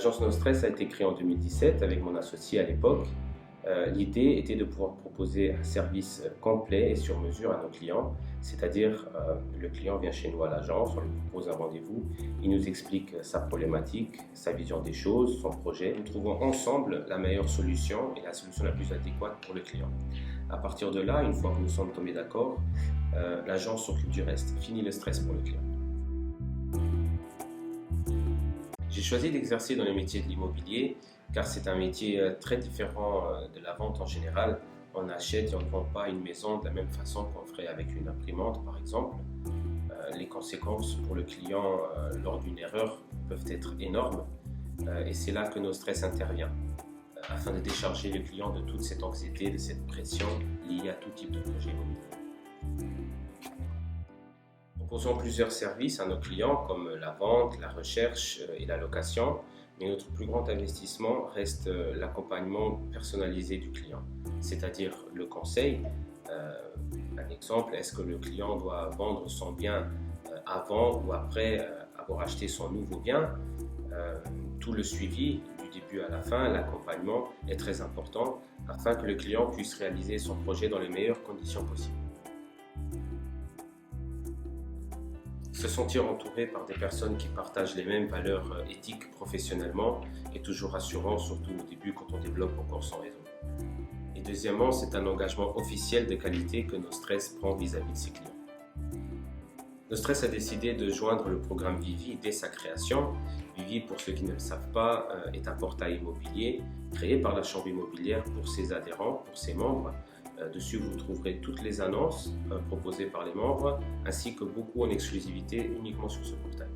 L'agence No Stress a été créée en 2017 avec mon associé à l'époque. L'idée était de pouvoir proposer un service complet et sur mesure à nos clients, c'est-à-dire le client vient chez nous à l'agence, on lui propose un rendez-vous, il nous explique sa problématique, sa vision des choses, son projet. Nous trouvons ensemble la meilleure solution et la solution la plus adéquate pour le client. À partir de là, une fois que nous sommes tombés d'accord, l'agence s'occupe du reste. Fini le stress pour le client. J'ai choisi d'exercer dans le métier de l'immobilier car c'est un métier très différent de la vente en général. On achète et on ne vend pas une maison de la même façon qu'on ferait avec une imprimante par exemple. Les conséquences pour le client lors d'une erreur peuvent être énormes et c'est là que No Stress intervient afin de décharger le client de toute cette anxiété, de cette pression liée à tout type de projet immobilier. Nous proposons plusieurs services à nos clients comme la vente, la recherche et la location, mais notre plus grand investissement reste l'accompagnement personnalisé du client, c'est-à-dire le conseil. Un exemple, est-ce que le client doit vendre son bien avant ou après avoir acheté son nouveau bien? Tout le suivi du début à la fin, l'accompagnement est très important afin que le client puisse réaliser son projet dans les meilleures conditions possibles. Se sentir entouré par des personnes qui partagent les mêmes valeurs éthiques professionnellement est toujours rassurant, surtout au début quand on développe encore son réseau. Et deuxièmement, c'est un engagement officiel de qualité que No Stress prend vis-à-vis de ses clients. No Stress a décidé de joindre le programme Vivi dès sa création. Vivi, pour ceux qui ne le savent pas, est un portail immobilier créé par la Chambre immobilière pour ses adhérents, pour ses membres. Dessus, vous trouverez toutes les annonces proposées par les membres, ainsi que beaucoup en exclusivité uniquement sur ce portail.